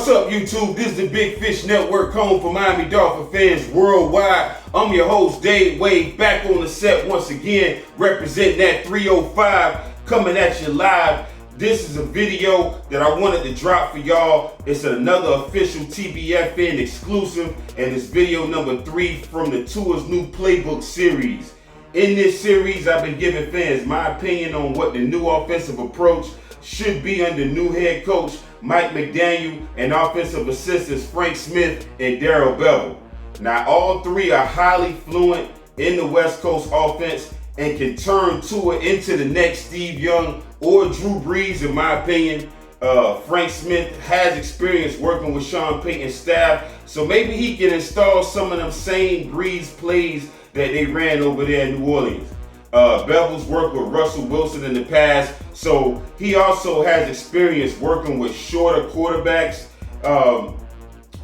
What's up, YouTube? This is the Big Fish Network, home for Miami Dolphin fans worldwide. I'm your host, Dave Wade, back on the set once again, representing that 305, coming at you live. This is a video that I wanted to drop for y'all. It's another official TBFN exclusive, and it's video number 3 from the Tour's new Playbook series. In this series, I've been giving fans my opinion on what the new offensive approach should be under new head coach Mike McDaniel and offensive assistants Frank Smith and Darrell Bevell. Now, all three are highly fluent in the West Coast offense and can turn Tua into the next Steve Young or Drew Brees, in my opinion. Frank Smith has experience working with Sean Payton's staff, so maybe he can install some of them same Brees plays that they ran over there in New Orleans. Bevell's worked with Russell Wilson in the past, so he also has experience working with shorter quarterbacks.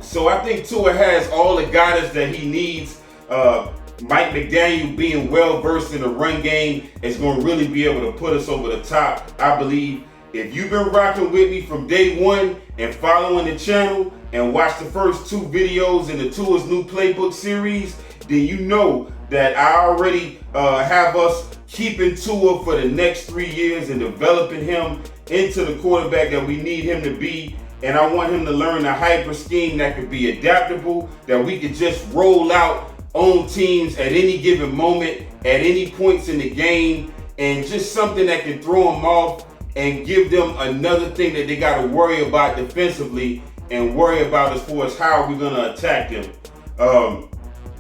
So I think Tua has all the guidance that he needs. Mike McDaniel, being well versed in the run game, is going to really be able to put us over the top, I believe. If you've been rocking with me from day one and following the channel and watched the first 2 videos in the Tour's new Playbook series, then you know that I already have us keeping Tua for the next 3 years and developing him into the quarterback that we need him to be. And I want him to learn a hyper scheme that could be adaptable, that we could just roll out on teams at any given moment, at any points in the game, and just something that can throw them off and give them another thing that they got to worry about defensively and worry about as far as how we're going to attack them.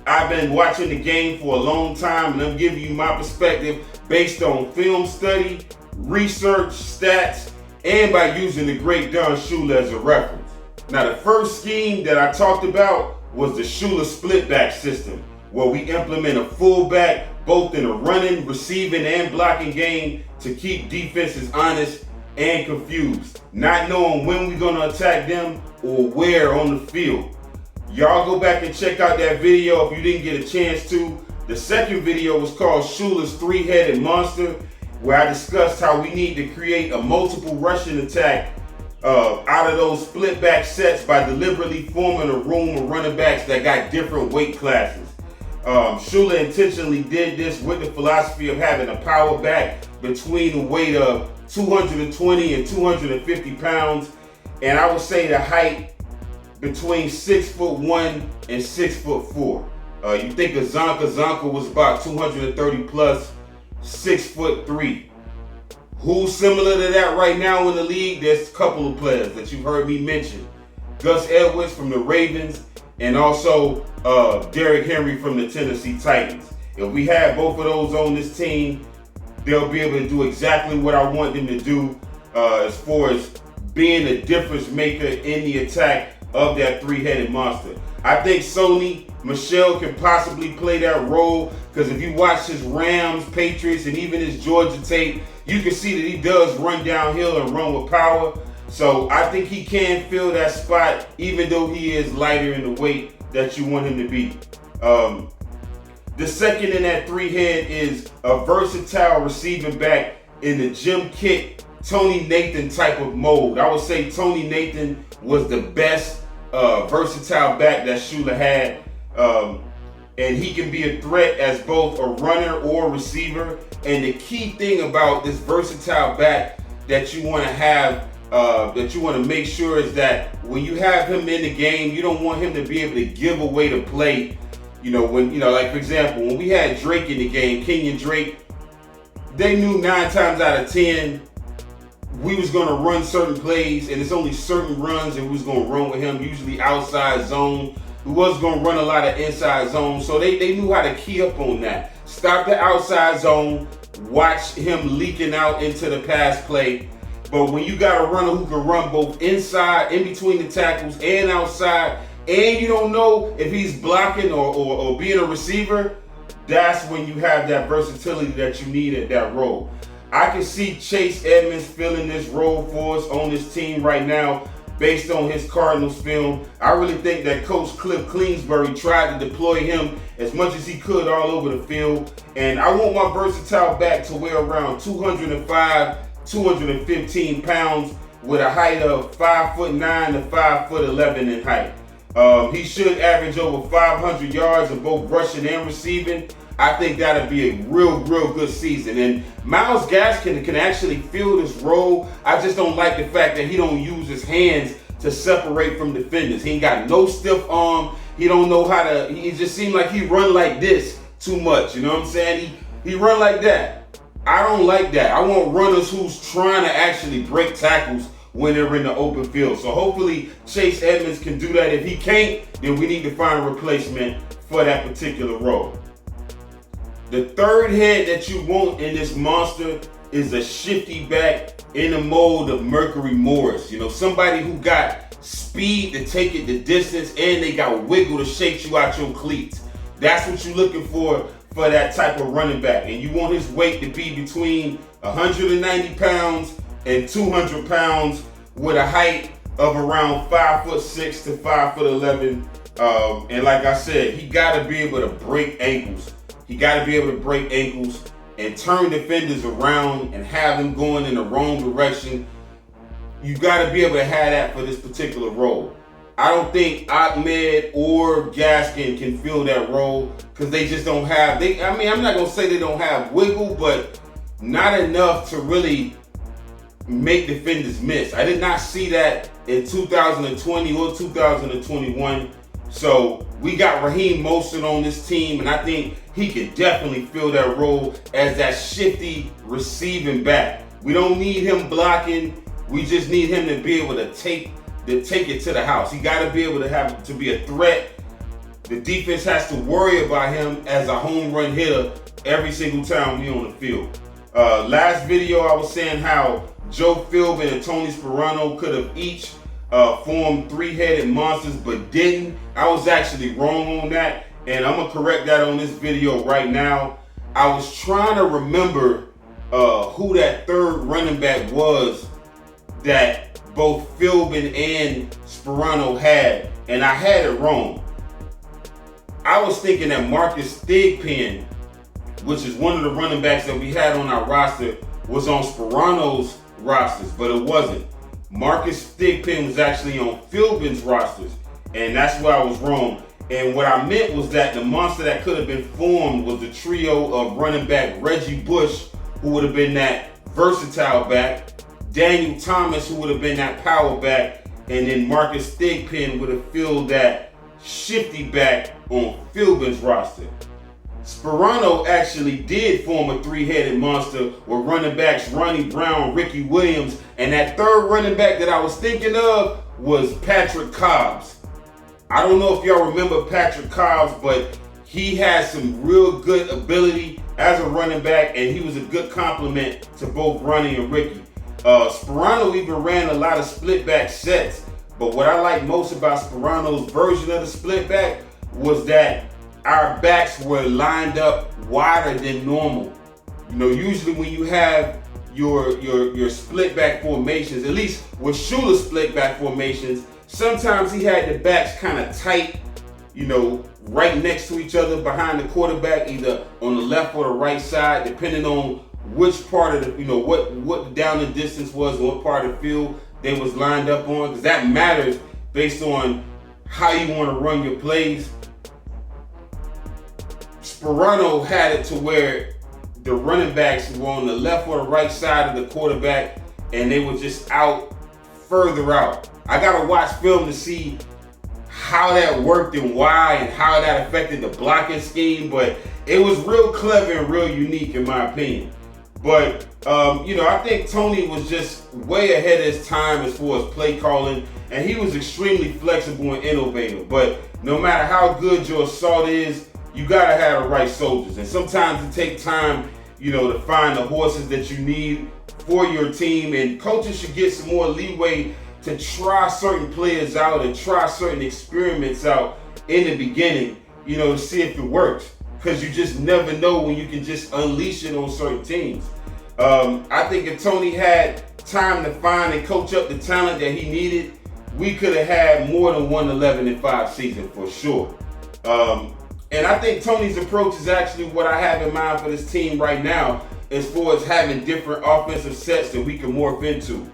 I've been watching the game for a long time, and I'm giving you my perspective based on film study, research, stats, and by using the great Don Shula as a reference. Now, the first scheme that I talked about was the Shula split back system, where we implement a fullback both in the running, receiving, and blocking game to keep defenses honest and confused, not knowing when we're going to attack them or where on the field. Y'all go back and check out that video if you didn't get a chance to. The second video was called Shula's Three-Headed Monster, where I discussed how we need to create a multiple rushing attack out of those split back sets by deliberately forming a room of running backs that got different weight classes. Shula intentionally did this with the philosophy of having a power back between a weight of 220 and 250 pounds, and I would say the height between 6'1" and 6'4". You think of Zonka was about 230 plus, 6'3". Who's similar to that right now in the league? There's a couple of players that you've heard me mention. Gus Edwards from the Ravens, and also Derrick Henry from the Tennessee Titans. If we have both of those on this team, they'll be able to do exactly what I want them to do as far as being a difference maker in the attack of that three-headed monster. I think Sony Michel can possibly play that role, because if you watch his Rams, Patriots, and even his Georgia tape, you can see that he does run downhill and run with power. So I think he can fill that spot, even though he is lighter in the weight that you want him to be. The second in that three-head is a versatile receiving back in the Jim Kick, Tony Nathan type of mold. I would say Tony Nathan was the best versatile back that Shula had, and he can be a threat as both a runner or a receiver. And the key thing about this versatile back that you want to have, that you want to make sure, is that when you have him in the game, you don't want him to be able to give away the play. Like for example, when we had Drake in the game, Kenyon Drake, they knew 9 times out of 10 we was going to run certain plays, and it's only certain runs that we was going to run with him, usually outside zone. We was going to run a lot of inside zone, so they knew how to key up on that. Stop the outside zone, watch him leaking out into the pass play. But when you got a runner who can run both inside, in between the tackles, and outside, and you don't know if he's blocking or being a receiver, that's when you have that versatility that you need at that role. I can see Chase Edmonds filling this role for us on this team right now based on his Cardinals film. I really think that Coach Cliff Kingsbury tried to deploy him as much as he could all over the field. And I want my versatile back to weigh around 205, 215 pounds with a height of 5'9" to 5'11" in height. He should average over 500 yards in both rushing and receiving. I think that'll be a real good season. And Myles Gaskin can actually fill this role. I just don't like the fact that he don't use his hands to separate from defenders. He ain't got no stiff arm. He don't know how to, he just seems like he run like this too much. You know what I'm saying? He run like that. I don't like that. I want runners who's trying to actually break tackles when they're in the open field. So hopefully Chase Edmonds can do that. If he can't, then we need to find a replacement for that particular role. The third head that you want in this monster is a shifty back in the mold of Mercury Morris. You know, somebody who got speed to take it the distance and they got wiggle to shake you out your cleats. That's what you're looking for that type of running back. And you want his weight to be between 190 pounds and 200 pounds with a height of around 5'6" to 5'11". And like I said, he got to be able to break ankles. He got to be able to break ankles and turn defenders around and have them going in the wrong direction. You got to be able to have that for this particular role. I don't think Ahmed or Gaskin can fill that role because they just don't have, I'm not going to say they don't have wiggle, but not enough to really make defenders miss. I did not see that in 2020 or 2021. So we got Raheem Mostert on this team, and I think he could definitely fill that role as that shifty receiving back. We don't need him blocking. We just need him to be able to take it to the house. He got to be able to be a threat. The defense has to worry about him as a home run hitter every single time we on the field. Last video I was saying how Joe Philbin and Tony Sperano could have each formed three-headed monsters but didn't. I was actually wrong on that, and I'm gonna correct that on this video right now. I was trying to remember who that third running back was that both Philbin and Sperano had, and I had it wrong. I was thinking that Marcus Thigpen, which is one of the running backs that we had on our roster, was on Sperano's rosters, but it wasn't. Marcus Thigpen was actually on Philbin's rosters, and that's where I was wrong. And what I meant was that the monster that could have been formed was the trio of running back Reggie Bush, who would have been that versatile back, Daniel Thomas, who would have been that power back, and then Marcus Thigpen would have filled that shifty back on Philbin's roster. Sperano actually did form a three-headed monster with running backs Ronnie Brown, Ricky Williams, and that third running back that I was thinking of was Patrick Cobbs. I don't know if y'all remember Patrick Cobbs, but he has some real good ability as a running back, and he was a good complement to both Ronnie and Ricky. Sperano even ran a lot of split back sets, but what I like most about Sperano's version of the split back was that our backs were lined up wider than normal. You know, usually when you have your split back formations, at least with Shula's split back formations, sometimes he had the backs kind of tight, you know, right next to each other behind the quarterback, either on the left or the right side, depending on which part of the, you know, what the down and distance was, what part of the field they was lined up on, because that matters based on how you want to run your plays. Sperano had it to where the running backs were on the left or the right side of the quarterback, and they were just out further out. I gotta watch film to see how that worked and why and how that affected the blocking scheme, but it was real clever and real unique in my opinion. But you know, I think Tony was just way ahead of his time as far as play calling, and he was extremely flexible and innovative. But no matter how good your assault is, you gotta have the right soldiers, and sometimes it takes time, you know, to find the horses that you need for your team. And coaches should get some more leeway to try certain players out and try certain experiments out in the beginning, you know, to see if it works. Because you just never know when you can just unleash it on certain teams. I think if Tony had time to find and coach up the talent that he needed, we could have had more than 1-11-5 season for sure. And I think Tony's approach is actually what I have in mind for this team right now, as far as having different offensive sets that we can morph into.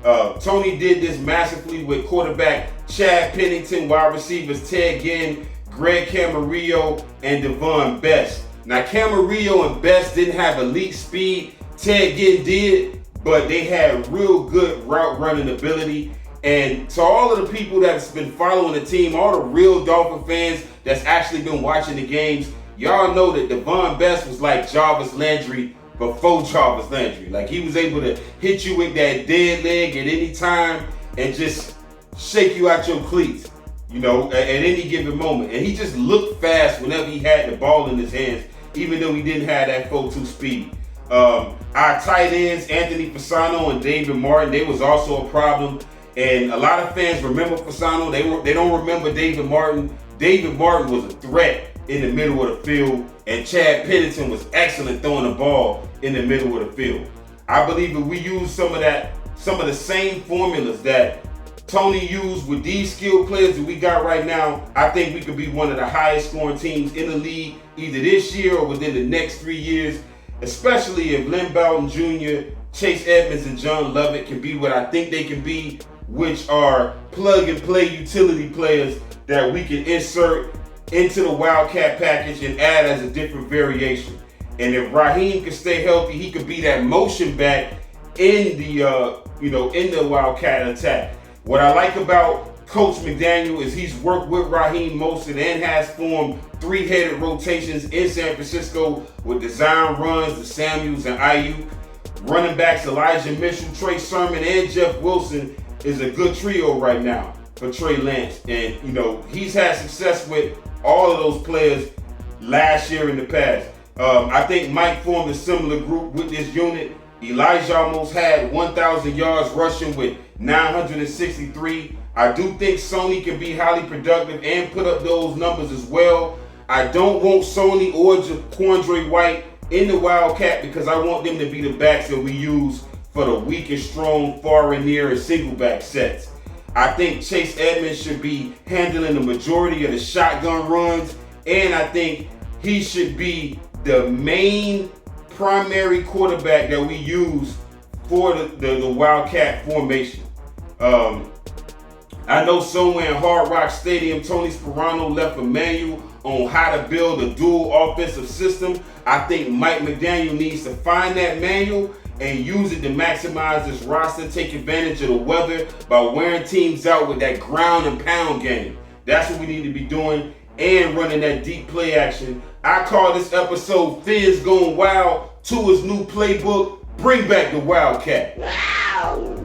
Tony did this massively with quarterback Chad Pennington, wide receivers Ted Ginn, Greg Camarillo, and Devon Best. Now, Camarillo and Best didn't have elite speed. Ted Ginn did, but they had real good route running ability. And to all of the people that's been following the team, all the real Dolphin fans that's actually been watching the games, y'all know that Devon Best was like Jarvis Landry before Jarvis Landry. Like, he was able to hit you with that dead leg at any time and just shake you out your cleats, you know, at any given moment. And he just looked fast whenever he had the ball in his hands, even though he didn't have that 4.2 speed. Our tight ends, Anthony Fasano and David Martin, they was also a problem. And a lot of fans remember Fasano. They don't remember David Martin. David Martin was a threat in the middle of the field, and Chad Pennington was excellent throwing the ball in the middle of the field. I believe if we use some of the same formulas that Tony used with these skilled players that we got right now, I think we could be one of the highest scoring teams in the league either this year or within the next 3 years, especially if Lynn Bowden Jr., Chase Edmonds, and John Lovett can be what I think they can be, which are plug-and-play utility players that we can insert into the Wildcat package and add as a different variation. And if Raheem can stay healthy, he could be that motion back in the in the Wildcat attack. What I like about Coach McDaniel is he's worked with Raheem Mostert and has formed three-headed rotations in San Francisco with design runs to Samuels and Ayuk. Running backs Elijah Mitchell, Trey Sermon, and Jeff Wilson is a good trio right now for Trey Lance. And, you know, he's had success with all of those players last year in the past. I think Mike formed a similar group with this unit. Elijah almost had 1,000 yards rushing with 963. I do think Sony can be highly productive and put up those numbers as well. I don't want Sony or Quandre White in the Wildcat because I want them to be the backs that we use for the weak and strong, far and near, and single back sets. I think Chase Edmonds should be handling the majority of the shotgun runs, and I think he should be the main primary quarterback that we use for the Wildcat formation. I know somewhere in Hard Rock Stadium, Tony Sperano left a manual on how to build a dual offensive system. I think Mike McDaniel needs to find that manual and use it to maximize this roster, take advantage of the weather by wearing teams out with that ground and pound game. That's what we need to be doing, and running that deep play action. I call this episode PHINS Gone Wild to his new playbook, Bring Back the Wildcat. Wow.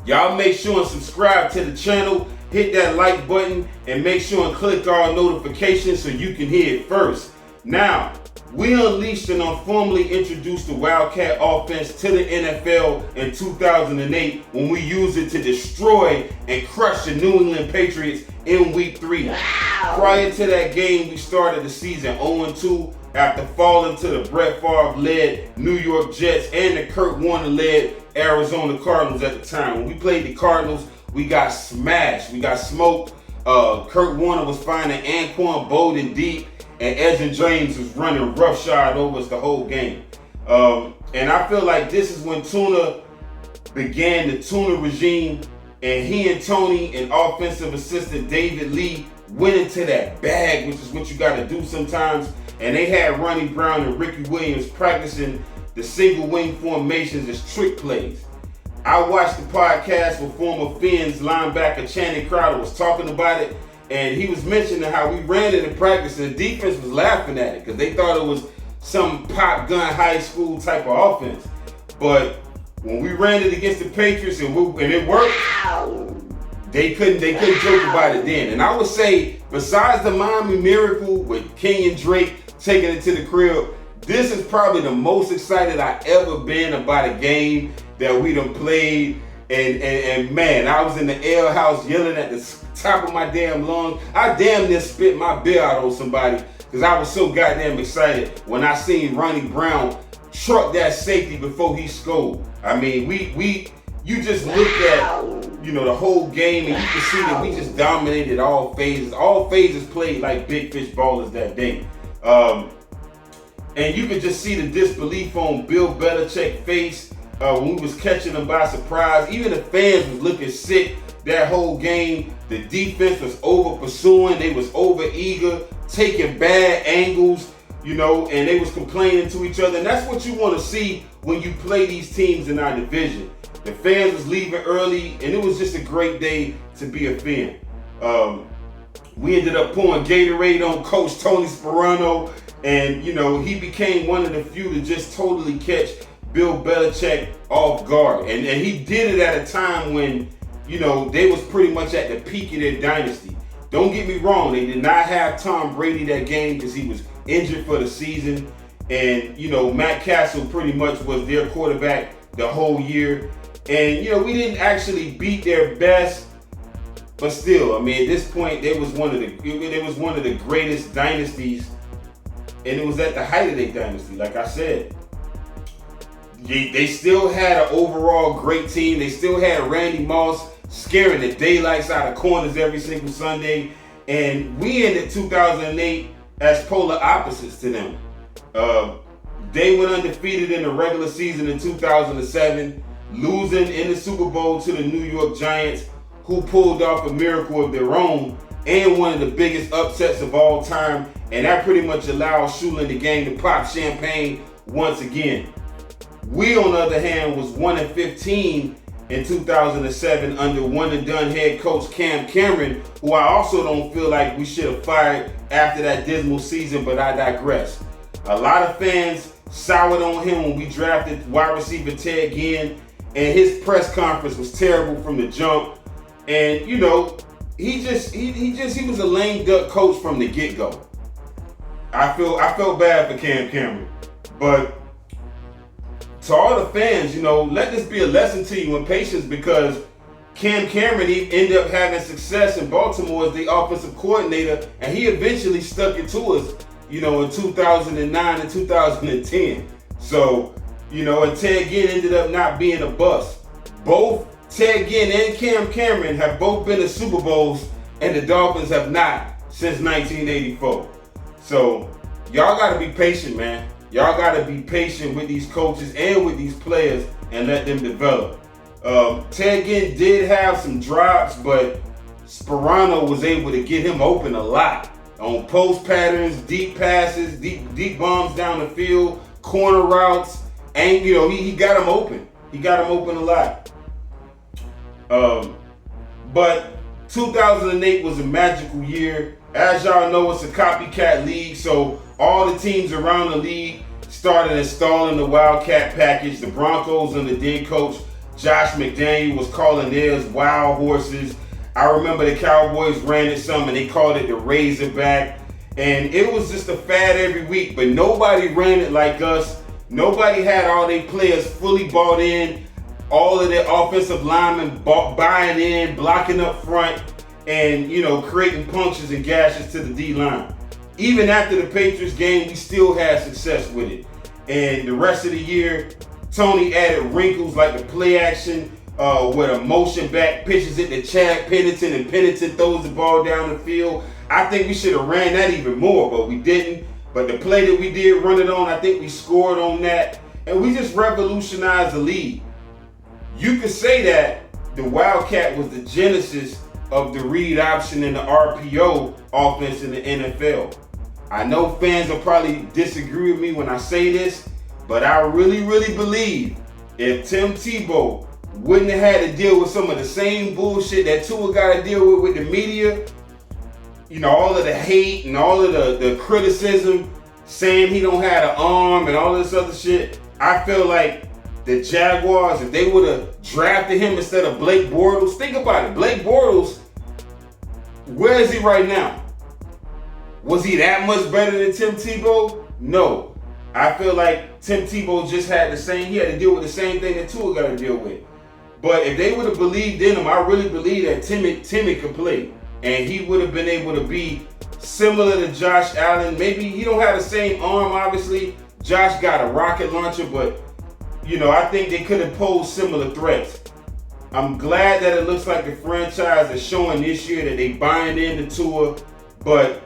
Y'all make sure and subscribe to the channel, hit that like button, and make sure and click all notifications so you can hear it first. Now, we unleashed and formally introduced the Wildcat offense to the NFL in 2008 when we used it to destroy and crush the New England Patriots in Week 3. Wow. Prior to that game, we started the season 0-2 after falling to the Brett Favre-led New York Jets and the Kurt Warner-led Arizona Cardinals at the time. When we played the Cardinals, we got smashed. We got smoked. Kurt Warner was finding Anquan Bolden deep, and Edgerrin James was running roughshod over us the whole game. And I feel like this is when Tuna began the Tuna regime, and he and Tony and offensive assistant David Lee went into that bag, which is what you got to do sometimes. And they had Ronnie Brown and Ricky Williams practicing the single wing formations as trick plays. I watched the podcast where former PHINS linebacker Channing Crowder was talking about it, and he was mentioning how we ran it in practice and the defense was laughing at it because they thought it was some pop gun high school type of offense. But when we ran it against the Patriots and it worked, they couldn't joke about it then. And I would say, besides the Miami Miracle with Kenyon Drake taking it to the crib, this is probably the most excited I ever been about a game that we done played. And man, I was in the ale house yelling at the top of my damn lungs. I damn near spit my beer out on somebody because I was so goddamn excited when I seen Ronnie Brown truck that safety before he scored. I mean, you just looked at, the whole game, and you can see that we just dominated all phases. All phases played like big fish ballers that day. And you could just see the disbelief on Bill Belichick's face when we was catching them by surprise. Even the fans was looking sick that whole game. The defense was over pursuing. They was over eager, taking bad angles, you know, and they was complaining to each other. And that's what you want to see when you play these teams in our division. The fans was leaving early, and it was just a great day to be a fan. We ended up pouring Gatorade on Coach Tony Sparano, and, you know, he became one of the few to just totally catch Bill Belichick off guard. And he did it at a time when, you know, they was pretty much at the peak of their dynasty. Don't get me wrong, they did not have Tom Brady that game because he was injured for the season. And, you know, Matt Castle pretty much was their quarterback the whole year. And, you know, we didn't actually beat their best, but still, I mean, at this point, they was one of the greatest dynasties, and it was at the height of their dynasty. Like I said, they still had an overall great team. They still had Randy Moss scaring the daylights out of corners every single Sunday, and we ended 2008 as polar opposites to them. They went undefeated in the regular season in 2007, losing in the Super Bowl to the New York Giants, who pulled off a miracle of their own and one of the biggest upsets of all time. And that pretty much allowed Shula and the gang to pop champagne once again. We, on the other hand, was 1-15 in 2007 under one-and-done head coach Cam Cameron, who I also don't feel like we should have fired after that dismal season, but I digress. A lot of fans soured on him when we drafted wide receiver Ted Ginn, and his press conference was terrible from the jump. And, you know, he was a lame duck coach from the get-go. I felt bad for Cam Cameron. But to all the fans, you know, let this be a lesson to you in patience, because Cam Cameron ended up having success in Baltimore as the offensive coordinator, and he eventually stuck it to us, you know, in 2009 and 2010. So, you know, and Ted Ginn ended up not being a bust. Both Ted Ginn and Cam Cameron have both been to Super Bowls, and the Dolphins have not since 1984. So y'all got to be patient, man. Y'all got to be patient with these coaches and with these players and let them develop. Ted Ginn did have some drops, but Sparano was able to get him open a lot on post patterns, deep passes, deep bombs down the field, corner routes, and, you know, he got him open. He got him open a lot. But 2008 was a magical year. As y'all know, it's a copycat league, so all the teams around the league started installing the Wildcat package. The Broncos under their coach Josh McDaniel was calling theirs Wild Horses. I remember the Cowboys ran it some, and they called it the Razorback. And it was just a fad every week, but nobody ran it like us. Nobody had all their players fully bought in, all of their offensive linemen buying in, blocking up front, and, you know, creating punctures and gashes to the D-line. Even after the Patriots game, we still had success with it. And the rest of the year, Tony added wrinkles like the play action, with a motion back, pitches it to Chad Pennington, and Pennington throws the ball down the field. I think we should have ran that even more, but we didn't. But the play that we did run it on, I think we scored on that. And we just revolutionized the league. You could say that the Wildcat was the genesis of the read option and the RPO offense in the NFL. I know fans will probably disagree with me when I say this, but I really, really believe if Tim Tebow wouldn't have had to deal with some of the same bullshit that Tua got to deal with the media, you know, all of the hate and all of the criticism, saying he don't have an arm and all this other shit, I feel like the Jaguars, if they would have drafted him instead of Blake Bortles, think about it. Blake Bortles, where is he right now? Was he that much better than Tim Tebow? No. I feel like Tim Tebow just had he had to deal with the same thing that Tua got to deal with. But if they would have believed in him, I really believe that Timmy could play. And he would have been able to be similar to Josh Allen. Maybe he don't have the same arm, obviously. Josh got a rocket launcher, but, you know, I think they could have posed similar threats. I'm glad that it looks like the franchise is showing this year that they buying into Tua, but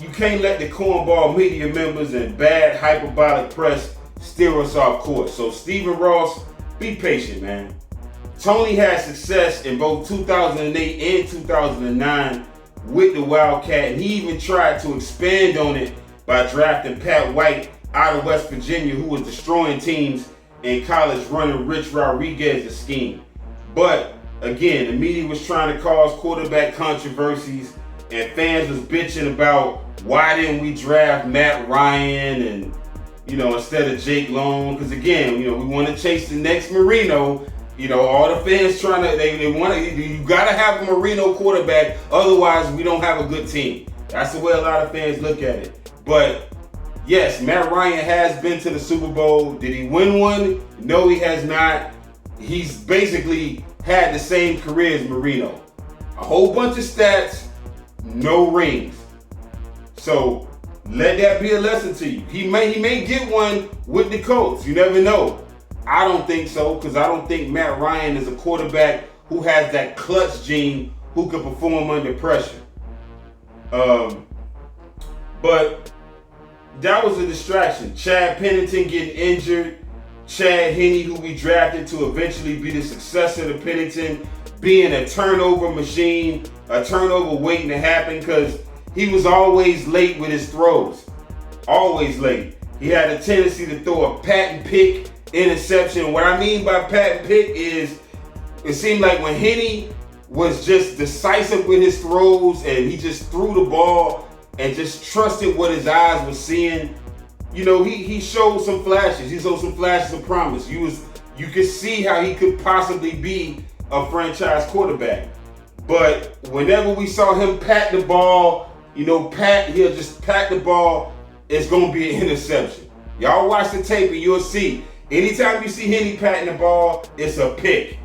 you can't let the cornball media members and bad hyperbolic press steer us off course. So Stephen Ross, be patient, man. Tony had success in both 2008 and 2009 with the Wildcat, and he even tried to expand on it by drafting Pat White out of West Virginia, who was destroying teams in college, running Rich Rodriguez's scheme. But again, the media was trying to cause quarterback controversies, and fans was bitching about why didn't we draft Matt Ryan and, instead of Jake Long, because again, we want to chase the next Marino. All the fans trying to, they want to, you got to have a Marino quarterback, otherwise we don't have a good team. That's the way a lot of fans look at it. But yes, Matt Ryan has been to the Super Bowl. Did he win one? No, he has not. He's basically had the same career as Marino. A whole bunch of stats, no rings. So let that be a lesson to you. He may get one with the Colts. You never know. I don't think so, because I don't think Matt Ryan is a quarterback who has that clutch gene who can perform under pressure. But that was a distraction. Chad Pennington getting injured. Chad Henne, who we drafted to eventually be the successor to Pennington, being a turnover machine, a turnover waiting to happen, because he was always late with his throws. Always late. He had a tendency to throw a patent pick interception. What I mean by patent pick is, it seemed like when Henne was just decisive with his throws and he just threw the ball and just trusted what his eyes were seeing, he showed some flashes. He showed some flashes of promise. You could see how he could possibly be a franchise quarterback. But whenever we saw him pat the ball, he'll just pat the ball, it's going to be an interception. Y'all watch the tape and you'll see. Anytime you see Henne patting the ball, it's a pick.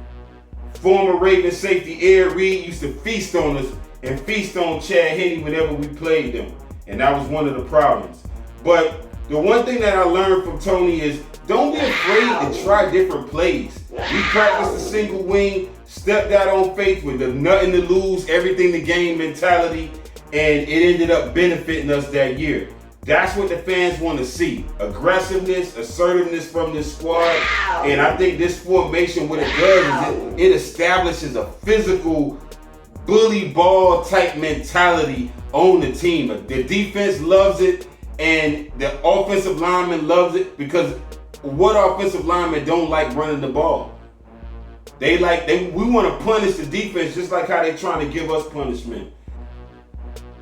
Former Ravens safety Ed Reed used to feast on us and feast on Chad Henne whenever we played them. And that was one of the problems. But the one thing that I learned from Tony is, don't be afraid to try different plays. We practiced a single wing, stepped out on faith with the nothing to lose, everything to gain mentality, and it ended up benefiting us that year. That's what the fans want to see. Aggressiveness, assertiveness from this squad. And I think this formation, what it does is it establishes a physical bully ball type mentality on the team. The defense loves it and the offensive lineman loves it, because what offensive linemen don't like running the ball? We want to punish the defense just like how they're trying to give us punishment.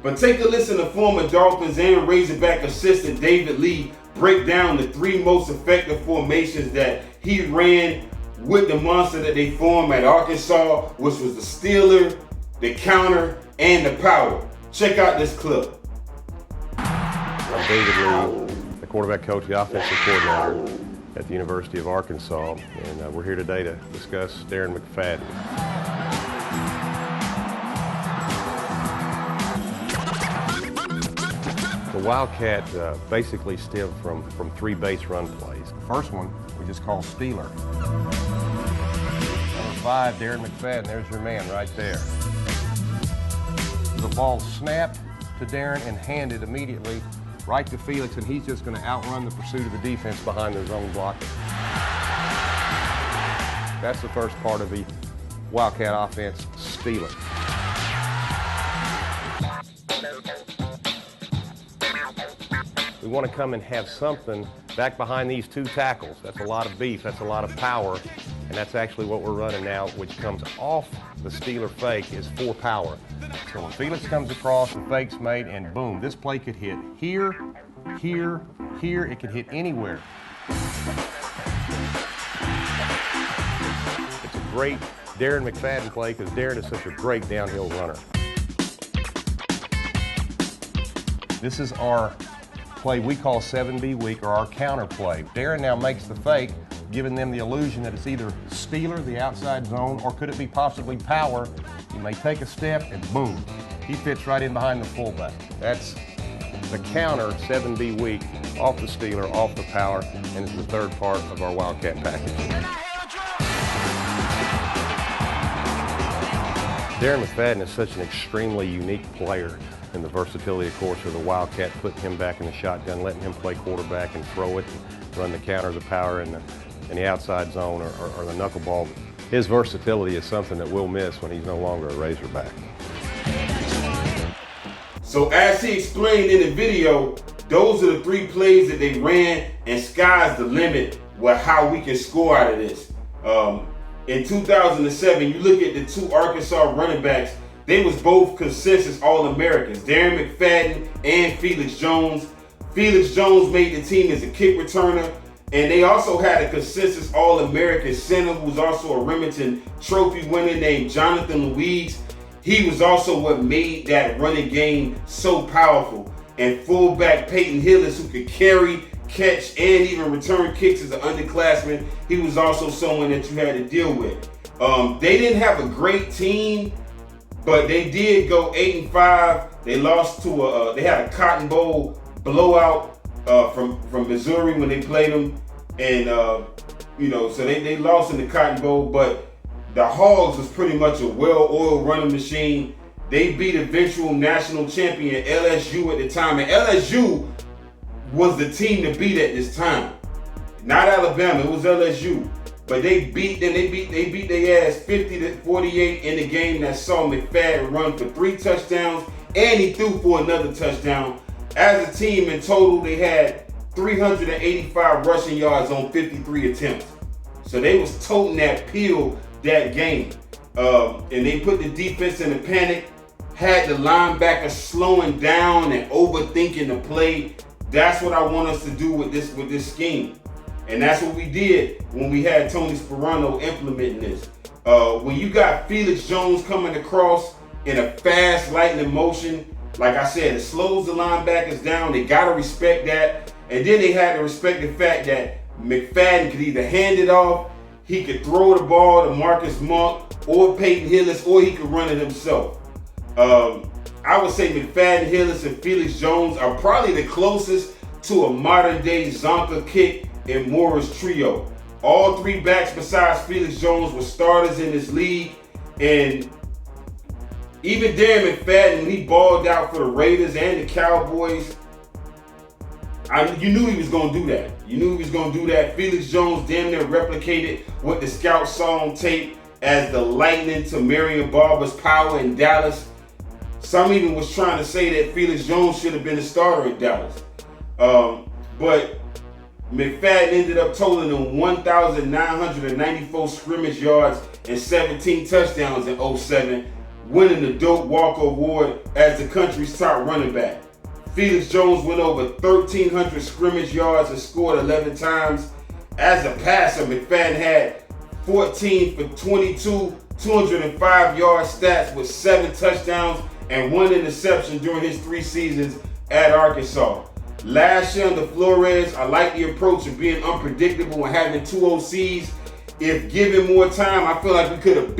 But take a listen to former Dolphins and Razorback assistant David Lee break down the 3 most effective formations that he ran with the monster that they formed at Arkansas, which was the Stealer, the Counter, and the Power. Check out this clip. I'm David Lee, the quarterback coach, the offensive coordinator at the University of Arkansas, and we're here today to discuss Darren McFadden. The Wildcat basically stemmed from 3 base run plays. The first one we just call Stealer. Number 5, Darren McFadden, there's your man right there. The ball snapped to Darren and handed immediately right to Felix, and he's just going to outrun the pursuit of the defense behind their zone blocker. That's the first part of the Wildcat offense, Stealer. We want to come and have something back behind these 2 tackles. That's a lot of beef, that's a lot of power, and that's actually what we're running now, which comes off the Stealer fake is 4 power. So when Felix comes across, the fake's made, and boom, this play could hit here, here, here, it could hit anywhere. It's a great Darren McFadden play because Darren is such a great downhill runner. This is our play we call 7B weak, or our counter play. Darren now makes the fake, giving them the illusion that it's either Stealer, the outside zone, or could it be possibly Power. He may take a step and boom, he fits right in behind the fullback. That's the counter 7B weak, off the Stealer, off the Power, and it's the 3rd part of our Wildcat package. Darren McFadden is such an extremely unique player. and the versatility, of course, of the Wildcat, putting him back in the shotgun, letting him play quarterback and throw it, and run the counter, the power in the outside zone or the knuckleball. His versatility is something that we'll miss when he's no longer a Razorback. So as he explained in the video, those are the 3 plays that they ran, and sky's the limit with how we can score out of this. In 2007, you look at the 2 Arkansas running backs, they was both consensus All-Americans, Darren McFadden and Felix Jones. Felix Jones made the team as a kick returner, and they also had a consensus All-American center who was also a Remington Trophy winner named Jonathan Louise. He was also what made that running game so powerful. And fullback Peyton Hillis, who could carry, catch, and even return kicks as an underclassman, he was also someone that you had to deal with. They didn't have a great team, but they did go 8-5. They lost to they had a Cotton Bowl blowout from Missouri when they played them, and so they lost in the Cotton Bowl. But the Hogs was pretty much a well-oiled running machine. They beat eventual national champion LSU at the time, and LSU was the team to beat at this time. Not Alabama, it was LSU. But they beat them, they beat their ass 50-48 in the game that saw McFadden run for 3 touchdowns, and he threw for another touchdown. As a team in total, they had 385 rushing yards on 53 attempts. So they was toting that pill that game. And they put the defense in a panic, had the linebacker slowing down and overthinking the play. That's what I want us to do with this scheme. And that's what we did when we had Tony Sperano implementing this. When you got Felix Jones coming across in a fast, lightning motion, like I said, it slows the linebackers down. They got to respect that. And then they had to respect the fact that McFadden could either hand it off, he could throw the ball to Marcus Monk or Peyton Hillis, or he could run it himself. I would say McFadden, Hillis, and Felix Jones are probably the closest to a modern-day Zonka kick and Morris trio. All 3 backs besides Felix Jones were starters in this league, and even Darren McFadden, when he balled out for the Raiders and the Cowboys, you knew he was going to do that. You knew he was going to do that. Felix Jones damn near replicated what the scouts saw on tape as the lightning to Marion Barber's power in Dallas. Some even was trying to say that Felix Jones should have been a starter in Dallas. But McFadden ended up totaling 1,994 scrimmage yards and 17 touchdowns in 2007, winning the Doak Walker Award as the country's top running back. Felix Jones went over 1,300 scrimmage yards and scored 11 times. As a passer, McFadden had 14 for 22, 205-yard stats with 7 touchdowns and 1 interception during his 3 seasons at Arkansas. Last year under Flores, I like the approach of being unpredictable and having 2 OCs. If given more time, I feel like we could have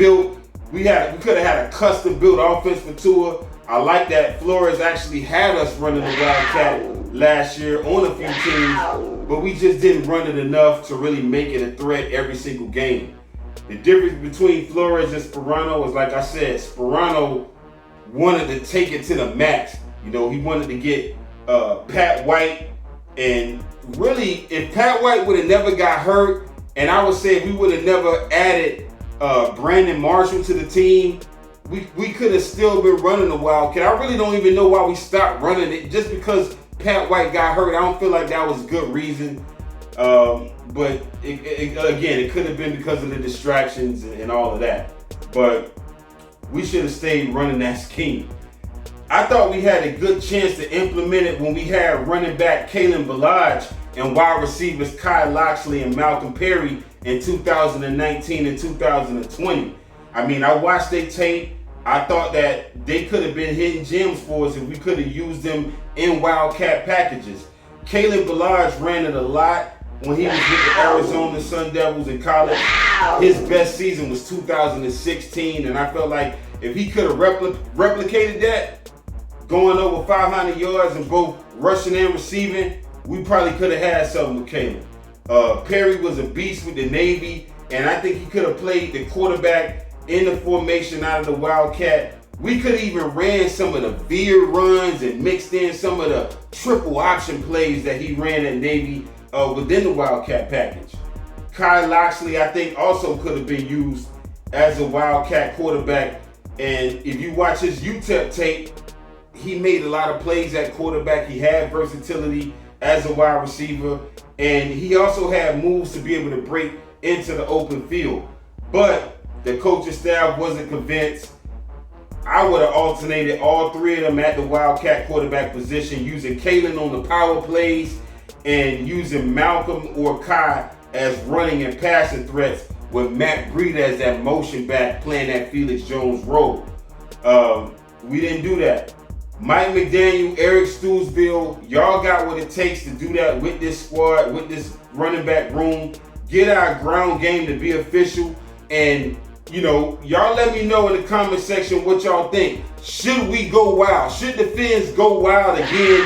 had a custom-built offense for Tua. I like that Flores actually had us running the Wildcat last year on a few teams, but we just didn't run it enough to really make it a threat every single game. The difference between Flores and Sperano is, like I said, Sperano wanted to take it to the max. He wanted to get Pat White, and really, if Pat White would have never got hurt, and I would say if we would have never added Brandon Marshall to the team, we could have still been running the Wildcat. I really don't even know why we stopped running it. Just because Pat White got hurt, I don't feel like that was a good reason. But it could have been because of the distractions and all of that. But we should have stayed running that scheme. I thought we had a good chance to implement it when we had running back Kalen Ballage and wide receivers Kai Loxley and Malcolm Perry in 2019 and 2020. I mean, I watched their tape. I thought that they could have been hidden gems for us if we could have used them in Wildcat packages. Kalen Ballage ran it a lot when he was with the Arizona Sun Devils in college. His best season was 2016, and I felt like if he could have replicated that, going over 500 yards in both rushing and receiving, we probably could have had something with Kalen. Perry was a beast with the Navy, and I think he could have played the quarterback in the formation out of the Wildcat We could even ran some of the veer runs and mixed in some of the triple option plays that he ran at Navy within the Wildcat package. Kai Loxley, I think, also could have been used as a Wildcat quarterback. And if you watch his UTEP tape, he made a lot of plays at quarterback. He had versatility as a wide receiver. And he also had moves to be able to break into the open field. But the coaching staff wasn't convinced. I would have alternated all three of them at the Wildcat quarterback position, using Kalen on the power plays and using Malcolm or Kai as running and passing threats, with Matt Breida as that motion back playing that Felix Jones role. We didn't do that. Mike McDaniel, Eric Stewsville, y'all got what it takes to do that with this squad, with this running back room. Get our ground game to be official. And, you know, y'all let me know in the comment section what y'all think. Should we go wild? Should the Fins go wild again?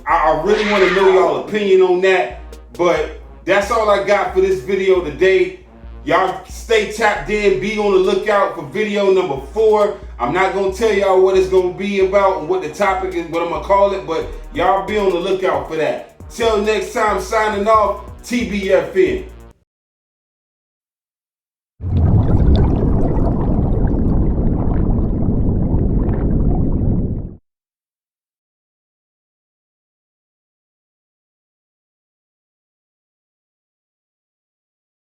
I really want to know y'all opinion on that. But that's all I got for this video today. Y'all stay tapped in. Be on the lookout for video number 4. I'm not going to tell y'all what it's going to be about and what the topic is, what I'm going to call it, but y'all be on the lookout for that. Till next time, signing off, TBFN.